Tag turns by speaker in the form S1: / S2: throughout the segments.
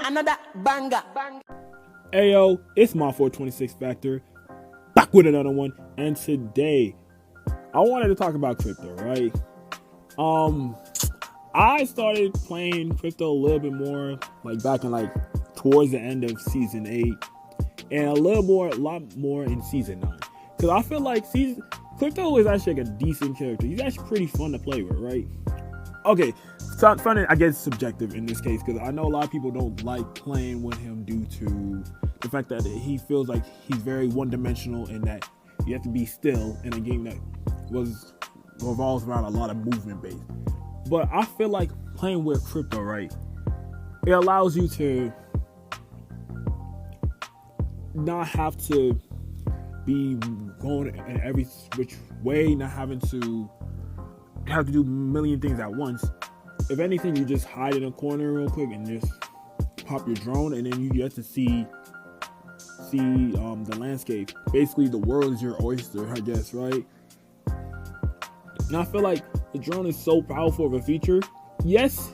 S1: Another banger.
S2: Ayo, it's my 426 Factor, back with another one, and today I wanted to talk about crypto, right? I started playing crypto a little bit more, like back in towards the end of season 8, and a lot more in season 9. Because I feel like crypto is actually like a decent character. He's actually pretty fun to play with, right? Okay, so fun, I guess, subjective in this case, because I know a lot of people don't like playing with him due to the fact that he feels like he's very one-dimensional and that you have to be still in a game that revolves around a lot of movement based. But I feel like playing with crypto, right, it allows you to not have to be going in every which way, not having to do a million things at once. If anything, you just hide in a corner real quick and just pop your drone, and then you get to see the landscape. Basically, the world is your oyster, I guess, right? And I feel like the drone is so powerful of a feature. Yes,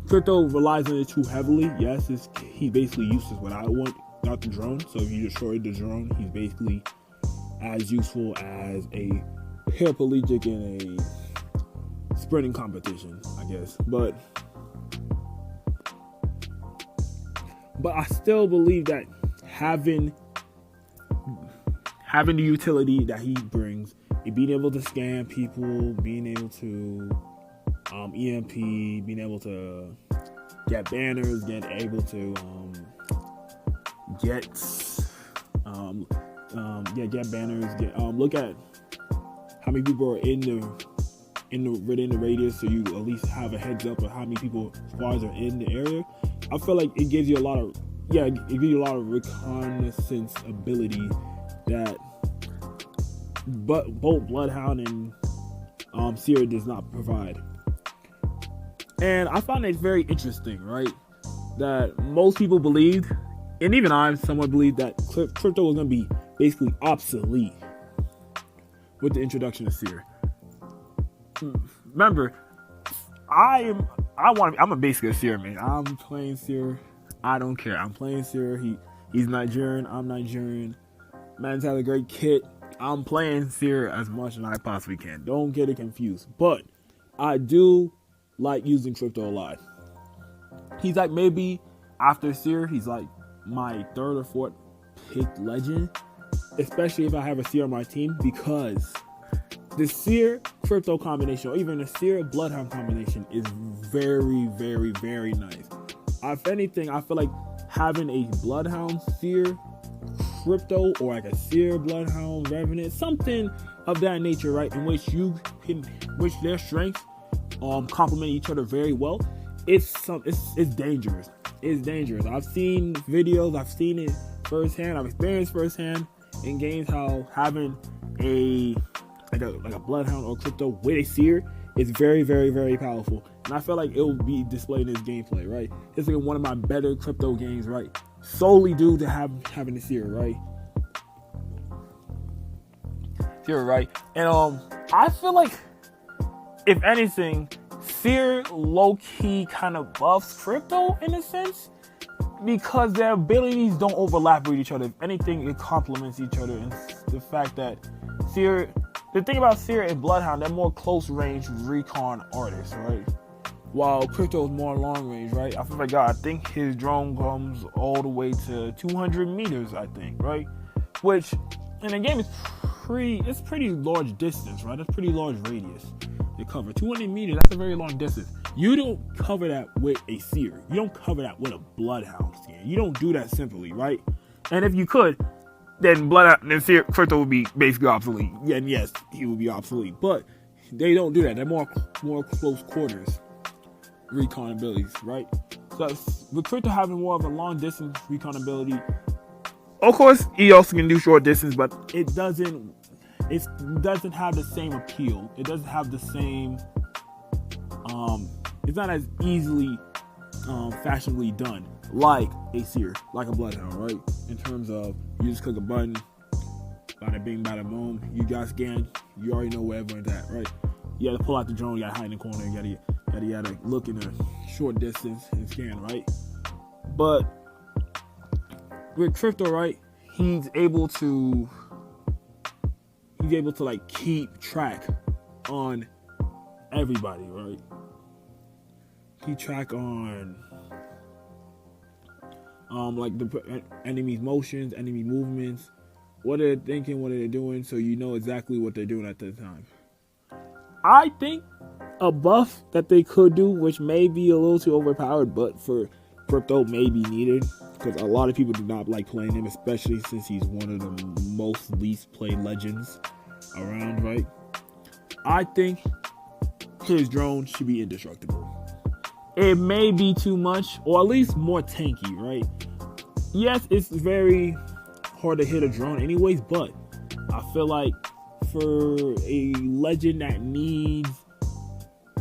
S2: crypto relies on it too heavily. Yes, he's basically useless without the drone. So if you destroy the drone, he's basically as useful as a paraplegic in a sprinting competition, I guess. But I still believe that having the utility that he brings, being able to scam people, being able to EMP, being able to get banners, get banners, look at how many people are within the radius, so you at least have a heads up of how many people squads are in the area. I feel like it gives you a lot of reconnaissance ability that both Bloodhound and Seer does not provide. And I find it very interesting, right, that most people believed, and even I somewhat believed, that crypto was going to be basically obsolete with the introduction of Seer. Remember, I'm basically a Seer man. I'm playing Seer. I don't care. I'm playing Seer. He's Nigerian. I'm Nigerian. Man's had a great kit. I'm playing Seer as much as I possibly can. Don't get it confused. But I do like using crypto a lot. He's like, maybe after Seer, he's like my third or fourth picked legend, especially if I have a Seer on my team, because the Seer crypto combination, or even the Seer Bloodhound combination, is very, very, very nice. If anything, I feel like having a Bloodhound Seer crypto, or like a Seer Bloodhound Revenant, something of that nature, right, in which their strengths complement each other very well, it's dangerous. It's dangerous. I've seen videos, I've seen it firsthand, I've experienced firsthand in games how having a Bloodhound or crypto with a Seer is very, very, very powerful. And I feel like it will be displayed in this gameplay, right? It's like one of my better crypto games, right? Solely due to having a Seer, right? Seer, right? And I feel like, if anything, Seer low-key kind of buffs crypto in a sense, because their abilities don't overlap with each other. If anything, it complements each other. And the fact that the thing about Seer and Bloodhound, they're more close-range recon artists, right? While crypto is more long-range, right? I think his drone comes all the way to 200 meters, I think, right? Which, in a game, it's pretty large distance, right? That's pretty large radius to cover. 200 meters, that's a very long distance. You don't cover that with a Seer. You don't cover that with a Bloodhound scan. You don't do that simply, right? And if you could, then Seer crypto would be basically obsolete. Yeah, and yes, he would be obsolete. But they don't do that. They're more close quarters recon abilities, right? So with crypto having more of a long distance recon ability, of course, he also can do short distance, but it doesn't have the same appeal. It doesn't have the same. It's not as easily fashionably done like a Seer, like a Bloodhound, right? In terms of, you just click a button, bada bing, bada boom, you got scan, you already know where everyone's at, right? You gotta pull out the drone, you gotta hide in the corner, you gotta look in a short distance and scan, right? But with Crypto, right, he's able to like keep track on everybody, right? Keep track on like the enemy's motions, enemy movements, what they're thinking, what they're doing, so you know exactly what they're doing at the time. I think a buff that they could do, which may be a little too overpowered, but for Crypto may be needed, because a lot of people do not like playing him, especially since he's one of the most least played legends around, right? I think his drone should be indestructible. It may be too much, or at least more tanky, right? Yes, it's very hard to hit a drone anyways, but I feel like for a legend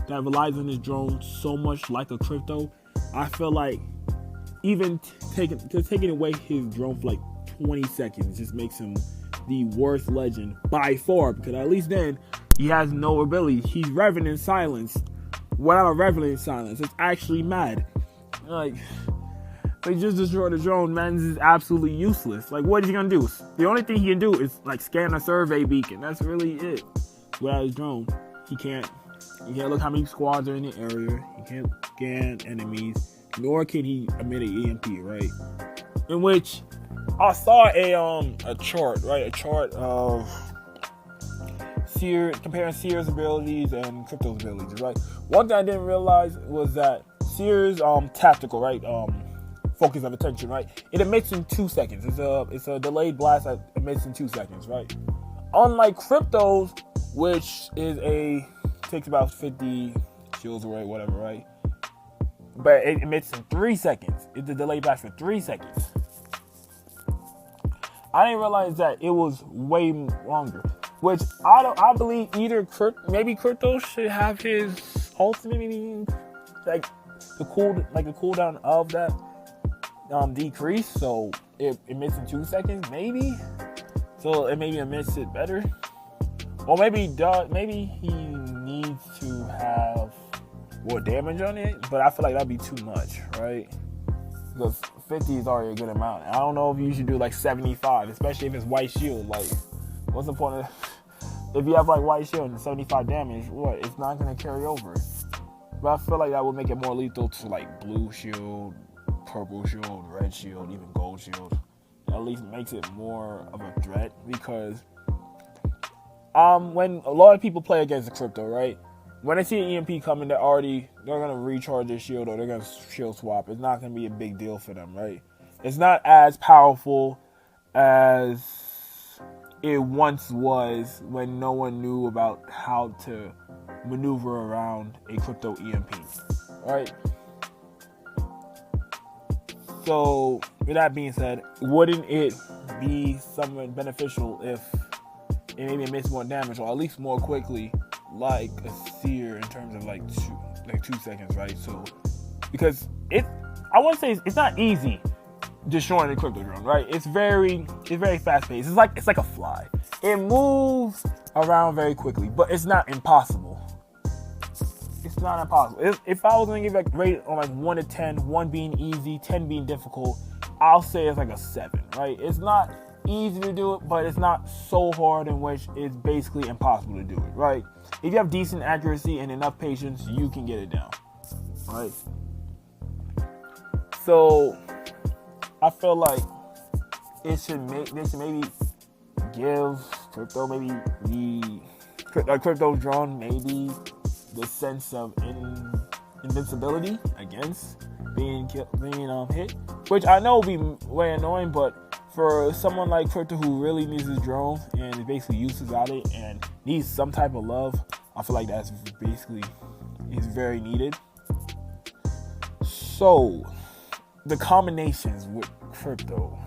S2: that relies on his drone so much like a Crypto, I feel like even taking away his drone for like 20 seconds just makes him the worst legend by far, because at least then he has no ability. He's revving in silence. Without a revving in silence, it's actually mad. Like, they just destroyed the drone, man. This is absolutely useless. Like, what is he gonna do? The only thing he can do is like scan a survey beacon. That's really it. Without his drone, he can't look how many squads are in the area. He can't scan enemies, nor can he emit an EMP, right? In which I saw a chart, right? A chart of Seer, comparing Seer's abilities and Crypto's abilities, right? One thing I didn't realize was that Seer's tactical, right? Focus of attention, right? It emits in 2 seconds. It's a delayed blast that emits in 2 seconds, right? Unlike Crypto's, which takes about 50 shields away, whatever, right? But it emits in 3 seconds. It's a delayed blast for 3 seconds. I didn't realize that it was way longer. Which I believe either maybe Crypto should have his ultimate, maybe like a cooldown of that decrease, so it emits in 2 seconds, maybe. So it maybe emits it better, or maybe he needs to have more damage on it. But I feel like that'd be too much, right? Because 50 is already a good amount. I don't know if you should do like 75, especially if it's white shield. Like, what's the point of if you have like white shield and 75 damage? What? It's not gonna carry over. But I feel like that would make it more lethal to like blue shield, purple shield, red shield, even gold shield. At least makes it more of a threat, because when a lot of people play against the Crypto, right? When they see an EMP coming, they're gonna recharge their shield, or they're gonna shield swap. It's not gonna be a big deal for them, right? It's not as powerful as it once was, when no one knew about how to maneuver around a Crypto EMP, right? So, with that being said, wouldn't it be somewhat beneficial if it maybe emits more damage, or at least more quickly, like a Seer, in terms of like 2 seconds, right? So, because I wouldn't say it's not easy destroying a Crypto drone, right? It's very fast paced. It's like a fly. It moves around very quickly, but it's not impossible. It's not impossible. If I was going to give a rate on like 1 to 10, 1 being easy, 10 being difficult, I'll say it's like a 7, right? It's not easy to do it, but it's not so hard in which it's basically impossible to do it, right? If you have decent accuracy and enough patience, you can get it down, right? So I feel like they should maybe give Crypto maybe the Crypto drone maybe the sense of invincibility against being hit, which I know will be way annoying, but for someone like Crypto who really needs his drone and is basically useless at it and needs some type of love, I feel like that's basically is very needed. So the combinations with Crypto,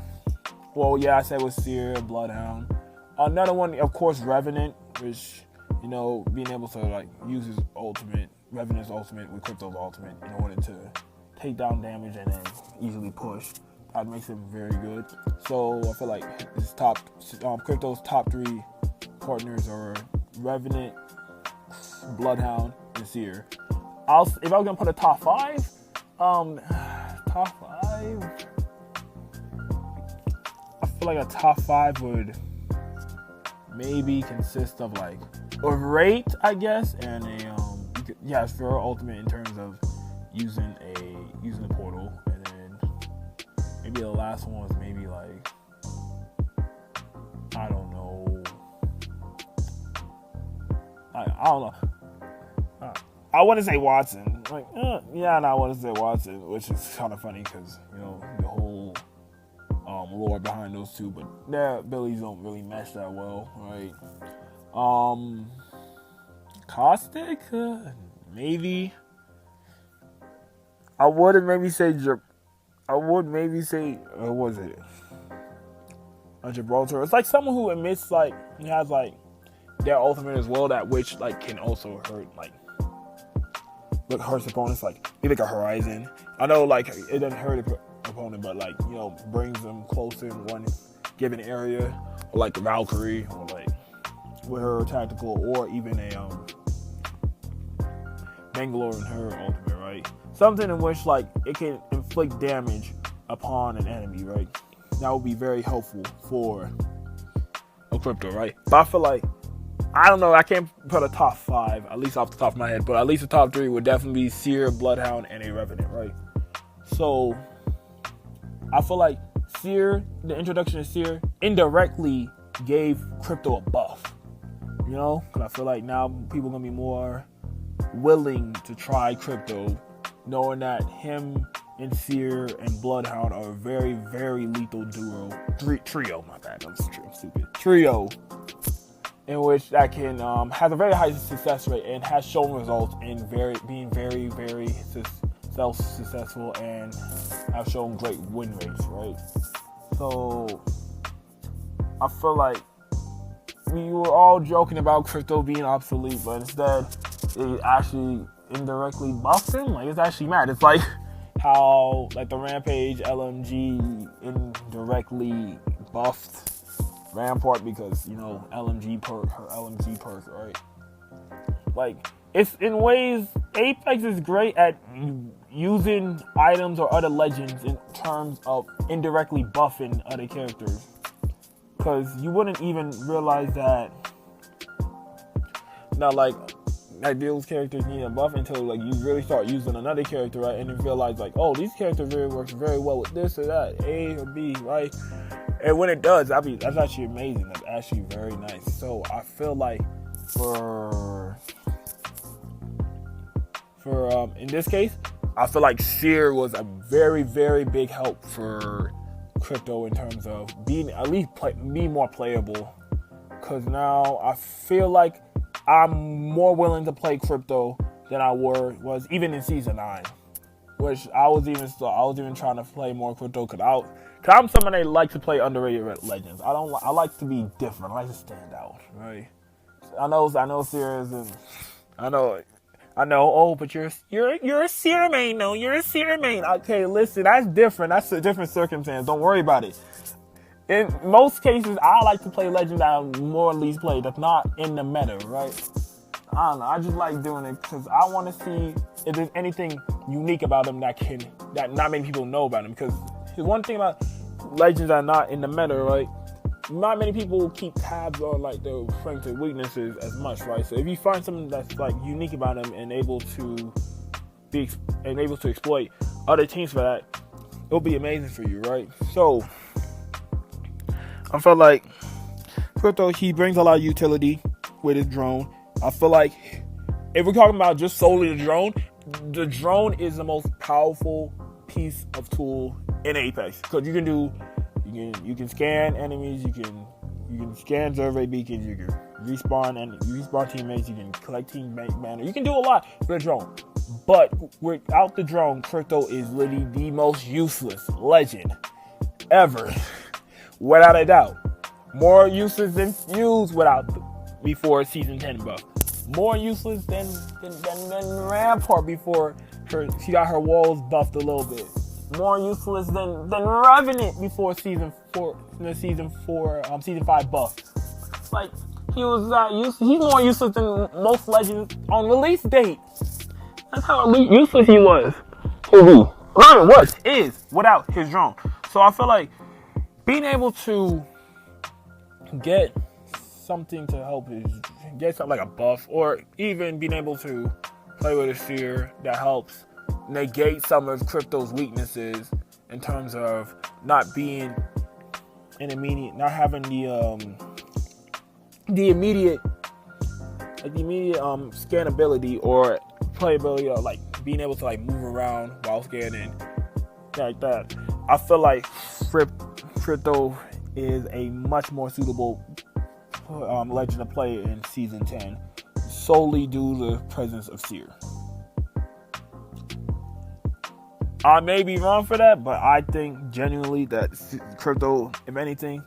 S2: well, yeah, I said with Seer, Bloodhound. Another one, of course, Revenant, which, you know, being able to like use his ultimate, Revenant's ultimate with Crypto's ultimate in order to take down damage and then easily push. That makes him very good. So I feel like his Crypto's top 3 partners are Revenant, Bloodhound, and Seer. If I was gonna put a top 5, top 5. I feel like a top 5 would maybe consist of like a rate, I guess, and a for ultimate in terms of using the portal, and then maybe the last one was maybe like, I don't know. I don't know. I wouldn't say Watson. Like, I wouldn't say Watson, which is kind of funny because, the whole lore behind those two, but their abilities don't really mesh that well, right? Caustic? Maybe. I would maybe say, what was it? A Gibraltar. It's like someone who emits, like, he has, like, their ultimate as well, that which, like, can also hurt, like, hurts opponents, like, maybe like a Horizon. I know, like, it doesn't hurt the opponent, but, like, brings them closer in one given area, or like Valkyrie, or like with her tactical, or even a Bangalore and her ultimate, right? Something in which, like, it can inflict damage upon an enemy, right? That would be very helpful for a crypto, right? But I feel like, I don't know, I can't put a top 5, at least off the top of my head, but at least the top 3 would definitely be Seer, Bloodhound, and a Revenant, right? So, I feel like Seer, the introduction of Seer, indirectly gave crypto a buff, because I feel like now people are going to be more willing to try crypto, knowing that him and Seer and Bloodhound are a very, very lethal trio, my bad, I'm stupid, trio, in which that can has a very high success rate and has shown results in being very, very successful and have shown great win rates, right? So I feel like we were all joking about crypto being obsolete, but instead it actually indirectly buffed him. Like, it's actually mad. It's like how, like, the Rampage LMG indirectly buffed Rampart because, LMG perk, right? Like, it's in ways, Apex is great at using items or other legends in terms of indirectly buffing other characters. Because you wouldn't even realize that, those characters need a buff until, like, you really start using another character, right? And you realize, like, oh, these characters really works very well with this or that, A or B, right? And when it does, that's actually amazing. That's actually very nice. So I feel like for in this case, I feel like Seer was a very, very big help for crypto in terms of being at least being more playable. Because now I feel like I'm more willing to play crypto than I was even in season 9, which I was even trying to play more crypto because I'm someone that likes to play underrated legends. I like to be different. I like to stand out, right? I know Seer isn't. I know. Oh, but you're a Seer main, no? You're a Seer main. Okay, listen, that's different. That's a different circumstance. Don't worry about it. In most cases, I like to play legends that I more or less play that's not in the meta, right? I don't know. I just like doing it because I want to see if there's anything unique about them that not many people know about them. Because one thing about legends that are not in the meta, right? Not many people keep tabs on, like, their strengths and weaknesses as much, right? So if you find something that's, like, unique about them and able to exploit other teams for that, it'll be amazing for you, right? So I feel like crypto, he brings a lot of utility with his drone. I feel like if we're talking about just solely the drone is the most powerful piece of tool in Apex because you can scan enemies, you can scan survey beacons, you can respawn teammates, you can collect team mana, you can do a lot with the drone. But without the drone, crypto is literally the most useless legend ever, without a doubt. More useless than Fuse before season 10 buff. More useless than Rampart before she got her walls buffed a little bit. More useless than Revenant before season 5 buff. Like, he's more useless than most legends on release date. That's how useless he was. learning what is without his drone. So I feel like being able to get something to help get something like a buff, or even being able to play with a Seer that helps negate some of Crypto's weaknesses in terms of not being an immediate, not having the immediate scannability or playability, or like being able to like move around while scanning like that. I feel like Crypto is a much more suitable legend to play in Season 10, solely due to the presence of Seer. I may be wrong for that, but I think genuinely that Crypto, if anything,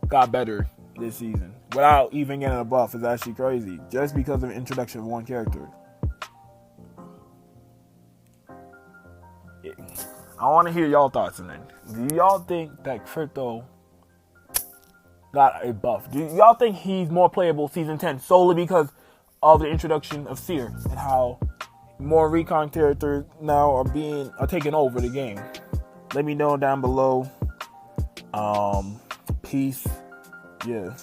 S2: got better this season without even getting a buff. Is actually crazy, just because of the introduction of one character. I want to hear y'all thoughts on that. Do y'all think that Crypto got a buff? Do y'all think he's more playable Season 10 solely because of the introduction of Seer and how more recon characters now are taking over the game? Let me know down below. Peace. Yeah.